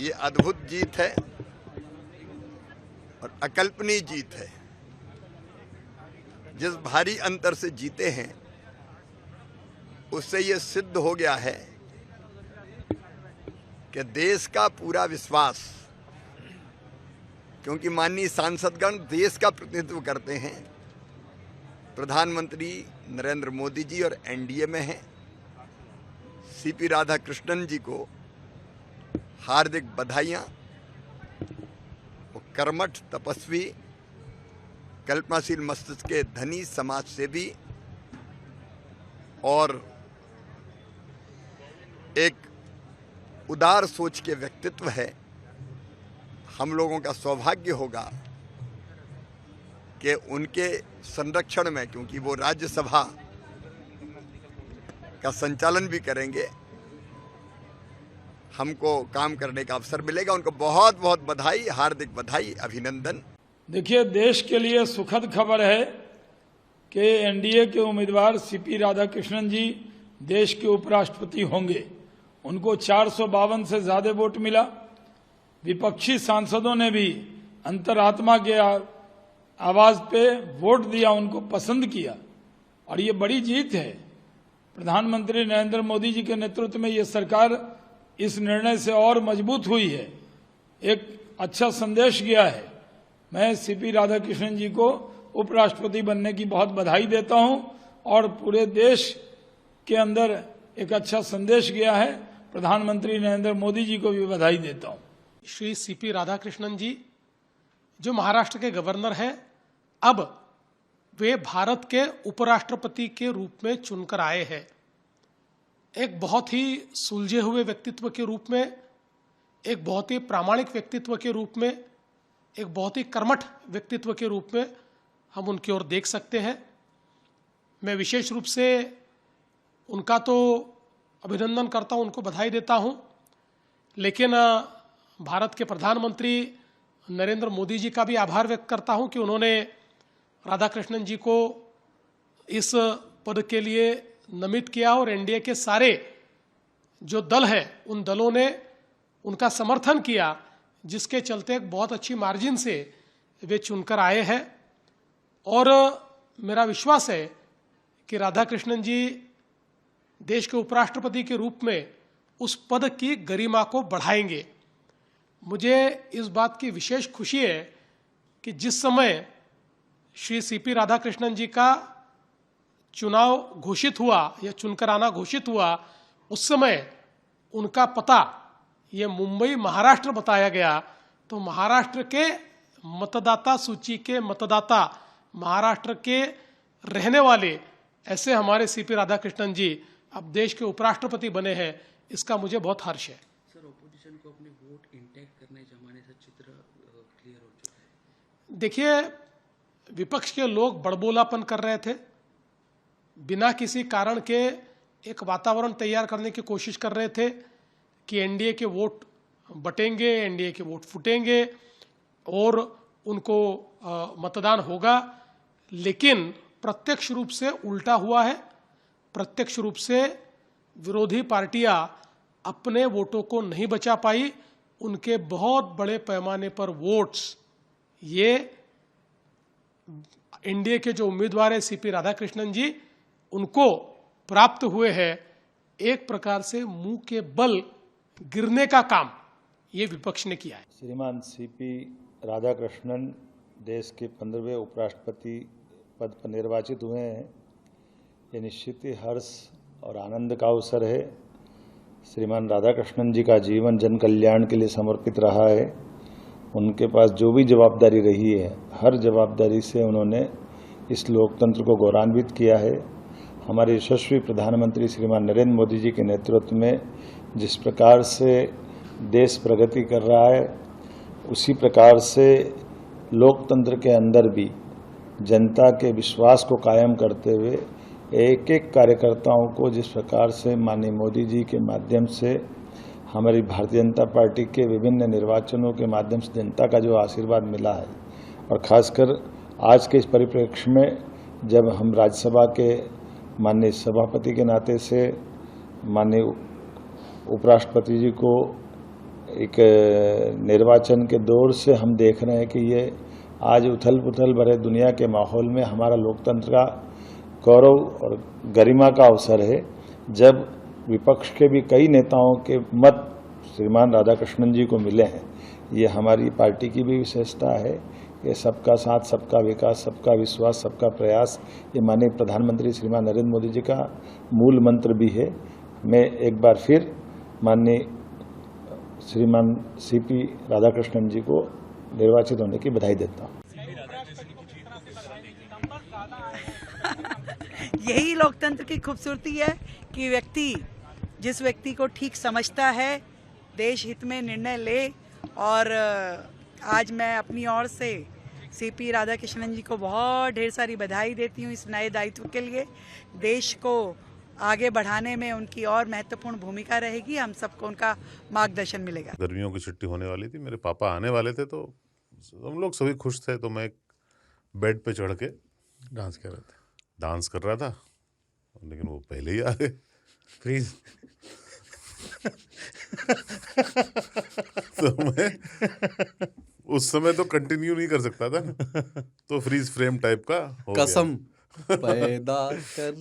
ये अद्भुत जीत है और अकल्पनीय जीत है। जिस भारी अंतर से जीते हैं उससे ये सिद्ध हो गया है कि देश का पूरा विश्वास, क्योंकि माननीय सांसदगण देश का प्रतिनिधित्व करते हैं, प्रधानमंत्री नरेंद्र मोदी जी और एनडीए में हैं। सीपी राधाकृष्णन जी को हार्दिक बधाइयां। वो कर्मठ, तपस्वी, कल्पनाशील मस्तिष्क के धनी, समाज सेवी और एक उदार सोच के व्यक्तित्व है। हम लोगों का सौभाग्य होगा कि उनके संरक्षण में, क्योंकि वो राज्यसभा का संचालन भी करेंगे, हमको काम करने का अवसर मिलेगा। उनको बहुत बहुत बधाई, हार्दिक बधाई, अभिनंदन। देखिए, देश के लिए सुखद खबर है कि एनडीए के उम्मीदवार सीपी राधाकृष्णन जी देश के उपराष्ट्रपति होंगे। उनको 452 से ज्यादा वोट मिला। विपक्षी सांसदों ने भी अंतरात्मा के आवाज पे वोट दिया, उनको पसंद किया और ये बड़ी जीत है। प्रधानमंत्री नरेंद्र मोदी जी के नेतृत्व में ये सरकार इस निर्णय से और मजबूत हुई है। एक अच्छा संदेश गया है। मैं सीपी राधाकृष्णन जी को उपराष्ट्रपति बनने की बहुत बधाई देता हूं और पूरे देश के अंदर एक अच्छा संदेश गया है। प्रधानमंत्री नरेंद्र मोदी जी को भी बधाई देता हूं। श्री सीपी राधाकृष्णन जी जो महाराष्ट्र के गवर्नर हैं, अब वे भारत के उपराष्ट्रपति के रूप में चुनकर आए हैं। एक बहुत ही सुलझे हुए व्यक्तित्व के रूप में, एक बहुत ही प्रामाणिक व्यक्तित्व के रूप में, एक बहुत ही कर्मठ व्यक्तित्व के रूप में हम उनकी ओर देख सकते हैं। मैं विशेष रूप से उनका तो अभिनंदन करता हूं, उनको बधाई देता हूं, लेकिन भारत के प्रधानमंत्री नरेंद्र मोदी जी का भी आभार व्यक्त करता हूं कि उन्होंने राधाकृष्णन जी को इस पद के लिए नमित किया और एनडीए के सारे जो दल है उन दलों ने उनका समर्थन किया, जिसके चलते एक बहुत अच्छी मार्जिन से वे चुनकर आए हैं। और मेरा विश्वास है कि राधाकृष्णन जी देश के उपराष्ट्रपति के रूप में उस पद की गरिमा को बढ़ाएंगे। मुझे इस बात की विशेष खुशी है कि जिस समय श्री सीपी राधाकृष्णन जी का चुनाव घोषित हुआ या चुनकर आना घोषित हुआ, उस समय उनका पता ये मुंबई महाराष्ट्र बताया गया। तो महाराष्ट्र के मतदाता सूची के मतदाता, महाराष्ट्र के रहने वाले ऐसे हमारे सीपी राधाकृष्णन जी अब देश के उपराष्ट्रपति बने हैं, इसका मुझे बहुत हर्ष है। सर, ऑपोजिशन को अपने वोट इंटैक्ट करने जमाने से चित्र क्लियर हो चुका है। देखिए, विपक्ष के लोग बड़बोलापन कर रहे थे, बिना किसी कारण के एक वातावरण तैयार करने की कोशिश कर रहे थे कि एनडीए के वोट बटेंगे, एनडीए के वोट फूटेंगे और उनको मतदान होगा। लेकिन प्रत्यक्ष रूप से उल्टा हुआ है। प्रत्यक्ष रूप से विरोधी पार्टियां अपने वोटों को नहीं बचा पाई। उनके बहुत बड़े पैमाने पर वोट्स ये एनडीए के जो उम्मीदवार है सीपी राधाकृष्णन जी, उनको प्राप्त हुए हैं। एक प्रकार से मुंह के बल गिरने का काम ये विपक्ष ने किया है। श्रीमान सीपी राधाकृष्णन देश के 15वें उपराष्ट्रपति पद पर निर्वाचित हुए हैं। ये निश्चित ही हर्ष और आनंद का अवसर है। श्रीमान राधाकृष्णन जी का जीवन जन कल्याण के लिए समर्पित रहा है। उनके पास जो भी जवाबदारी रही है, हर जवाबदारी से उन्होंने इस लोकतंत्र को गौरवान्वित किया है। हमारे यशस्वी प्रधानमंत्री श्रीमान नरेंद्र मोदी जी के नेतृत्व में जिस प्रकार से देश प्रगति कर रहा है, उसी प्रकार से लोकतंत्र के अंदर भी जनता के विश्वास को कायम करते हुए एक एक कार्यकर्ताओं को जिस प्रकार से माननीय मोदी जी के माध्यम से हमारी भारतीय जनता पार्टी के विभिन्न निर्वाचनों के माध्यम से जनता का जो आशीर्वाद मिला है, और खासकर आज के इस परिप्रेक्ष्य में जब हम राज्यसभा के माननीय सभापति के नाते से माननीय उपराष्ट्रपति जी को एक निर्वाचन के दौर से हम देख रहे हैं कि ये आज उथल पुथल भरे दुनिया के माहौल में हमारा लोकतंत्र का गौरव और गरिमा का अवसर है, जब विपक्ष के भी कई नेताओं के मत श्रीमान राधाकृष्णन जी को मिले हैं। ये हमारी पार्टी की भी विशेषता है कि सबका साथ, सबका विकास, सबका विश्वास, सबका प्रयास, ये माननीय प्रधानमंत्री श्रीमान नरेंद्र मोदी जी का मूल मंत्र भी है। मैं एक बार फिर माननीय श्रीमान सीपी राधाकृष्णन जी को निर्वाचित होने की बधाई देता हूँ। यही लोकतंत्र की खूबसूरती है कि जिस व्यक्ति को ठीक समझता है देश हित में निर्णय ले। और आज मैं अपनी ओर से सीपी राधाकृष्णन जी को बहुत ढेर सारी बधाई देती हूँ इस नए दायित्व के लिए। देश को आगे बढ़ाने में उनकी और महत्वपूर्ण भूमिका रहेगी, हम सबको उनका मार्गदर्शन मिलेगा। गर्मियों की छुट्टी होने वाली थी, मेरे पापा आने वाले थे, तो हम लोग सभी खुश थे। तो मैं बेड पे चढ़ के डांस कर रहा था, लेकिन वो पहले ही आ गए। फ्रीज तो मैं उस समय तो कंटिन्यू नहीं कर सकता था, तो फ्रीज फ्रेम टाइप का हो कसम गया। पैदा कर